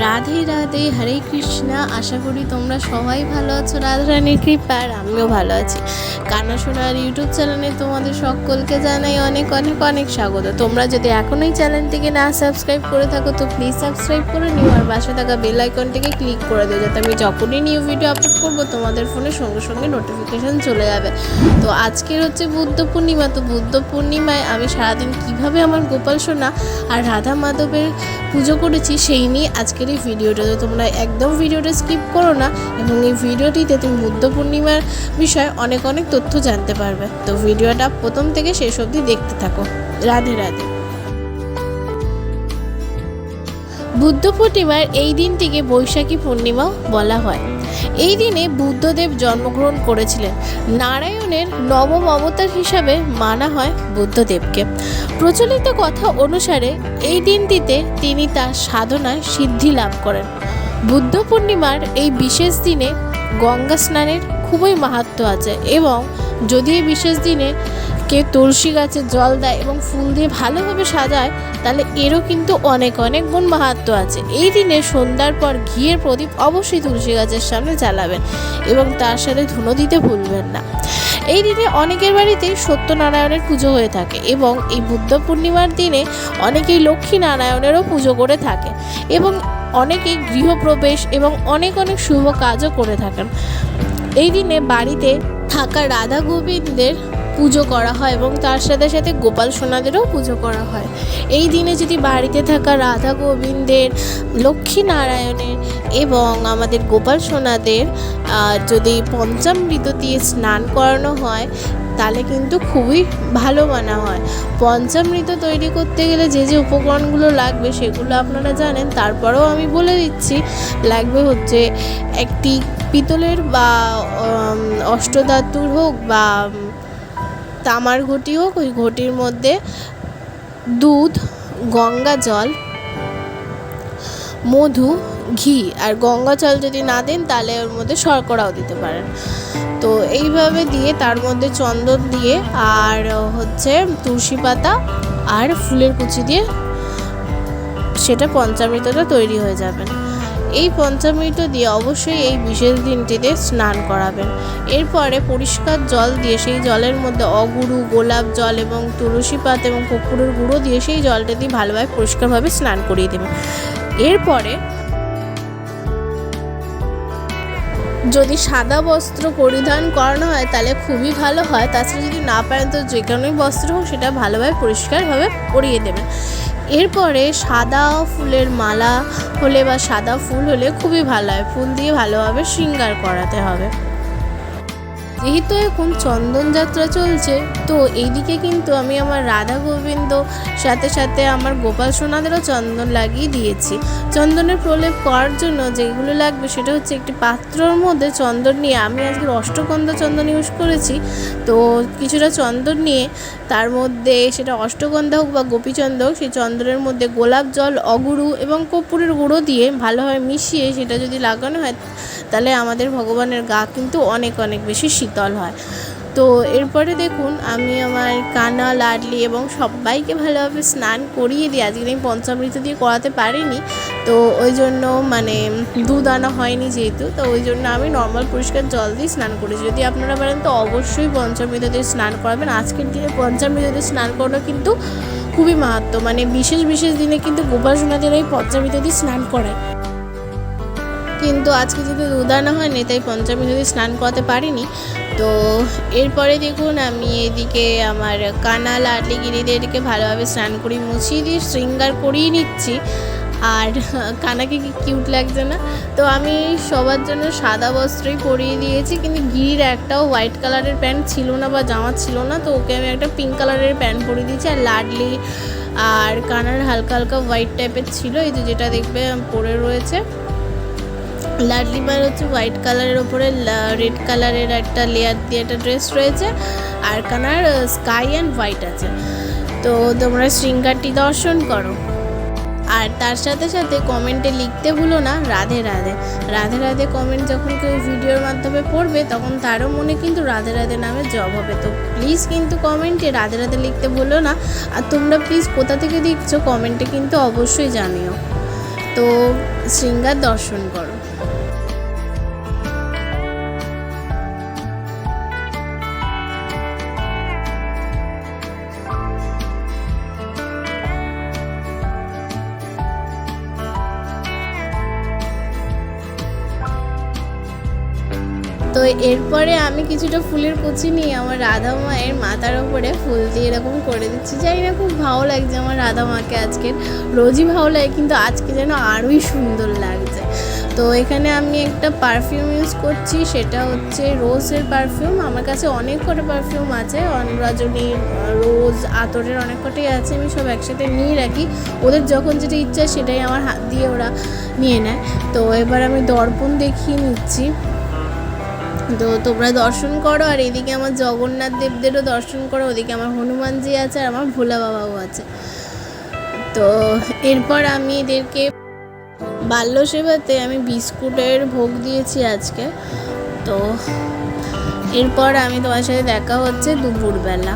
রাধে রাধে, হরে কৃষ্ণা। আশা করি তোমরা সবাই ভালো আছো রাধারানীর কৃপার। আমিও ভালো আছি। কান্না শোনার ইউটিউব চ্যানেলে তোমাদের সকলকে জানাই অনেক অনেক অনেক স্বাগত। তোমরা যদি এখনই চ্যানেলটিকে না সাবস্ক্রাইব করে থাকো তো প্লিজ সাবস্ক্রাইব করে নিও, আর পাশে থাকা বেল আইকনটিকে ক্লিক করে দিও, যাতে আমি যখনই নিউ ভিডিও আপলোড করবো তোমাদের ফোনে সঙ্গে সঙ্গে নোটিফিকেশান চলে যাবে। তো আজকের হচ্ছে বুদ্ধ পূর্ণিমা। তো বুদ্ধ পূর্ণিমায় আমি সারাদিন কিভাবে আমার গোপাল সোনা আর রাধা মাধবের পুজো করেছি সেই নিয়ে আজকের এই ভিডিওটা। তো তোমরা একদম ভিডিওটা স্কিপ করো না, এবং এই ভিডিওটিতে তুমি বুদ্ধ পূর্ণিমার বিষয়ে অনেক অনেক তথ্য জানতে পারবে। তো ভিডিওটা প্রথম থেকে শেষ অবধি দেখতে থাকো। রাধে রাধে। বুদ্ধ পূর্ণিমার এই দিনটিকে বৈশাখী পূর্ণিমাও বলা হয়। এই দিনে বুদ্ধদেব জন্মগ্রহণ করেছিলেন। নারায়ণের নবম অবতার হিসাবে মানা হয় বুদ্ধদেবকে। প্রচলিত কথা অনুসারে এই দিনটিতে তিনি তার সাধনায় সিদ্ধি লাভ করেন। বুদ্ধ পূর্ণিমার এই বিশেষ দিনে গঙ্গা স্নানের খুবই মাহাত্ম্য আছে, এবং যদি এই বিশেষ দিনে কেউ তুলসী গাছে জল দেয় এবং ফুল দিয়ে ভালোভাবে সাজায়, তাহলে এরও কিন্তু অনেক অনেক গুণ মাহাত্ম্য আছে। এই দিনে সন্ধ্যার পর ঘিয়ের প্রদীপ অবশ্যই তুলসী গাছের সামনে জ্বালাবেন, এবং তার সাথে ধুনো দিতে ভুলবেন না। এই দিনে অনেকের বাড়িতেই সত্যনারায়ণের পুজো হয়ে থাকে, এবং এই বুদ্ধ পূর্ণিমার দিনে অনেকেই লক্ষ্মী নারায়ণেরও পুজো করে থাকে, এবং অনেকেই গৃহপ্রবেশ এবং অনেক অনেক শুভ কাজও করে থাকেন। এই দিনে বাড়িতে থাকা রাধা গোবিন্দের পুজো করা হয়, এবং তার সাথে সাথে গোপাল সোনাদেরও পুজো করা হয়। এই দিনে যদি বাড়িতে থাকা রাধা গোবিন্দের, লক্ষ্মী নারায়ণের এবং আমাদের গোপাল সোনাদের যদি পঞ্চামৃত দিয়ে স্নান করানো হয়, তাহলে কিন্তু খুবই ভালো মানা হয়। পঞ্চামৃত তৈরি করতে গেলে যে যে উপকরণগুলো লাগবে সেগুলো আপনারা জানেন, তারপরেও আমি বলে দিচ্ছি। লাগবে হচ্ছে একটি পিতলের বা অষ্টধাতুর হোক বা তামার ঘটি হোক, ওই ঘটির মধ্যে দুধ, গঙ্গা জল, মধু, ঘি, আর গঙ্গা জল যদি না দেন তাহলে ওর মধ্যে শর্করাও দিতে পারেন। তো এইভাবে দিয়ে তার মধ্যে চন্দন দিয়ে আর হচ্ছে তুলসী পাতা আর ফুলের কুচি দিয়ে সেটা পঞ্চামৃতটা তৈরি হয়ে যাবেন। এই পঞ্চামৃত দিয়ে অবশ্যই এই বিশেষ দিনটিতে স্নান করাবেন। এরপরে পরিষ্কার জল দিয়ে সেই জলের মধ্যে অগুরু, গোলাপ জল এবং তুলসী পাতা এবং কর্পূরের গুঁড়ো দিয়ে সেই জলটা দিয়ে ভালোভাবে পরিষ্কারভাবে স্নান করিয়ে দেবেন। এরপরে যদি সাদা বস্ত্র পরিধান করানো হয় তাহলে খুবই ভালো হয়। তাছাড়া যদি না পারেন তো যে কোনোই বস্ত্র হোক সেটা ভালোভাবে পরিষ্কারভাবে পরিয়ে দেবেন। এরপরে সাদা ফুলের মালা হলে বা সাদা ফুল হলে খুবই ভালো হয়। ফুল দিয়ে ভালোভাবে শৃঙ্গার করাতে হবে। যেহেতু এখন চন্দন যাত্রা চলছে, তো এইদিকে কিন্তু আমি আমার রাধা গোবিন্দ সাথে সাথে আমার গোপাল সোনাদেরও চন্দন লাগিয়ে দিয়েছি। চন্দনের প্রলেপ করার জন্য যেগুলো লাগবে সেটা হচ্ছে একটি পাত্রর মধ্যে চন্দন নিয়ে, আমি আজকে অষ্টগন্ধা চন্দন ইউজ করেছি। তো কিছুটা চন্দন নিয়ে তার মধ্যে সেটা অষ্টগন্ধা হোক বা গোপীচন্দ্র হোক, সেই চন্দনের মধ্যে গোলাপ জল, অগুরু এবং কর্পূরের গুঁড়ো দিয়ে ভালোভাবে মিশিয়ে সেটা যদি লাগানো হয়, তাহলে আমাদের ভগবানের গা কিন্তু অনেক অনেক বেশি শীতল হয়। তো এরপরে দেখুন আমি আমার কানা, লাডলি এবং সবাইকে ভালোভাবে স্নান করিয়ে দিই। আজকে আমি পঞ্চামৃত দিয়ে করাতে পারিনি, তো ওই জন্য মানে দুধ আনা হয়নি যেহেতু, তো ওই জন্য আমি নর্মাল পরিষ্কার জল দিয়ে স্নান করেছি। যদি আপনারা পারেন তো অবশ্যই পঞ্চামৃত দিয়ে স্নান করাবেন। আজকের দিনে পঞ্চামৃত দিয়ে স্নান করানো কিন্তু খুবই মাহাত্ম্য, মানে বিশেষ বিশেষ দিনে কিন্তু গোপাল সোনাদের এই পঞ্চামৃত দিয়ে স্নান করায়। কিন্তু আজকে যদি দুধ আনা হয়নি তাই পঞ্চামৃত দিয়ে স্নান করাতে পারিনি। তো এরপরে দেখুন আমি এদিকে আমার কানা, লাডলি, গিরিদেরকে ভালোভাবে স্নান করি, মুছিয়ে দিয়ে শৃঙ্গার করিয়ে নিচ্ছি। আর কানাকে কি কিউট লাগছে না? তো আমি সবার জন্য সাদা বস্ত্রই পরিয়ে দিয়েছি, কিন্তু গিরির একটাও হোয়াইট কালারের প্যান্ট ছিল না বা জামা ছিল না, তো ওকে আমি একটা পিঙ্ক কালারের প্যান্ট পরিয়ে দিয়েছি। আর লাডলি আর কানার হালকা হালকা হোয়াইট টাইপের ছিল, এই যে যেটা দেখবে পরে রয়েছে। লাডলি মায়ের হচ্ছে হোয়াইট কালারের ওপরে রেড কালারের একটা লেয়ার দিয়ে একটা ড্রেস রয়েছে, আর কানার স্কাই অ্যান্ড হোয়াইট আছে। তো তোমরা শৃঙ্গারটি দর্শন করো। আর তার সাথে সাথে কমেন্টে লিখতে ভুলো না রাধে রাধে। রাধে রাধে কমেন্ট যখন কেউ ভিডিওর মাধ্যমে পড়বে তখন তারও মনে কিন্তু রাধে রাধে নামে জব হবে। তো প্লিজ কিন্তু কমেন্টে রাধে রাধে লিখতে ভুলো না। আর তোমরা প্লিজ কোথা থেকে দেখছো কমেন্টে কিন্তু অবশ্যই জানিও। তো শৃঙ্গার দর্শন করো। তো এরপরে আমি কিছুটা ফুলের কুচি নিয়ে আমার রাধা মায়ের মাথার ওপরে ফুল দিয়ে এরকম করে দিচ্ছি। জানি না, খুব ভালো লাগছে আমার রাধা মাকে আজকে। রোজই ভালো লাগে, কিন্তু আজকে যেন আরোই সুন্দর লাগছে। তো এখানে আমি একটা পারফিউম ইউজ করছি, সেটা হচ্ছে রোজের পারফিউম। আমার কাছে অনেক কটা পারফিউম আছে, রজনী, রোজ, আতরের অনেক কটাই আছে। আমি সব একসাথে নিয়ে রাখি, ওদের যখন যেটা ইচ্ছা সেটাই আমার হাত দিয়ে ওরা নিয়ে নেয়। তো এবার আমি দর্পণ দেখিয়ে নিচ্ছি। তো তোমরা দর্শন করো, আর এদিকে আমার জগন্নাথ দেবদেরও দর্শন করো। ওদিকে আমার হনুমানজি আছে আর আমার ভোলা বাবাও আছে। তো এরপর আমি এদেরকে বাল্য সেবাতে আমি বিস্কুটের ভোগ দিয়েছি আজকে। তো এরপর আমি তোমার সাথে দেখা হচ্ছে দুপুরবেলা।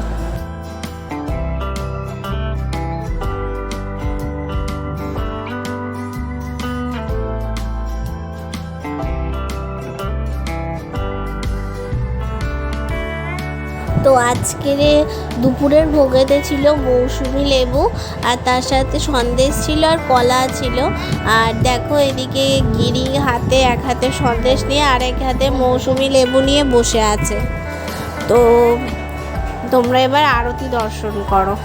তো আজকের দুপুরের ভোগেতে ছিল মৌসুমি লেবু, আর তার সাথে সন্দেশ ছিল আর কলা ছিল। আর দেখো এদিকে গিরি হাতে, এক হাতে সন্দেশ নিয়ে আর এক হাতে মৌসুমি লেবু নিয়ে বসে আছে। তো তোমরা এবার আরতি দর্শন করো।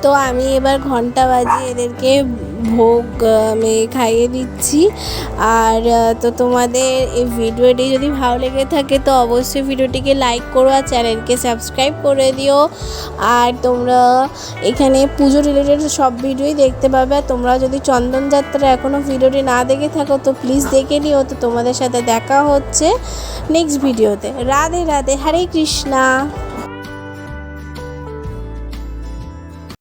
তো আমি এবার ঘন্টা বাজিয়ে এদেরকে ভোগ আমি খাইয়ে দিচ্ছি। আর তো তোমাদের এই ভিডিওটি যদি ভালো লেগে থাকে তো অবশ্যই ভিডিওটিকে লাইক করো আর চ্যানেলকে সাবস্ক্রাইব করে দিও। আর তোমরা এখানে পুজো রিলেটেড সব ভিডিওই দেখতে পাবে। তোমরা যদি চন্দন যাত্রা এখনও ভিডিওটি না দেখে থাকো তো প্লিজ দেখে নিও। তো তোমাদের সাথে দেখা হচ্ছে নেক্সট ভিডিওতে। রাধে রাধে, হরে কৃষ্ণা।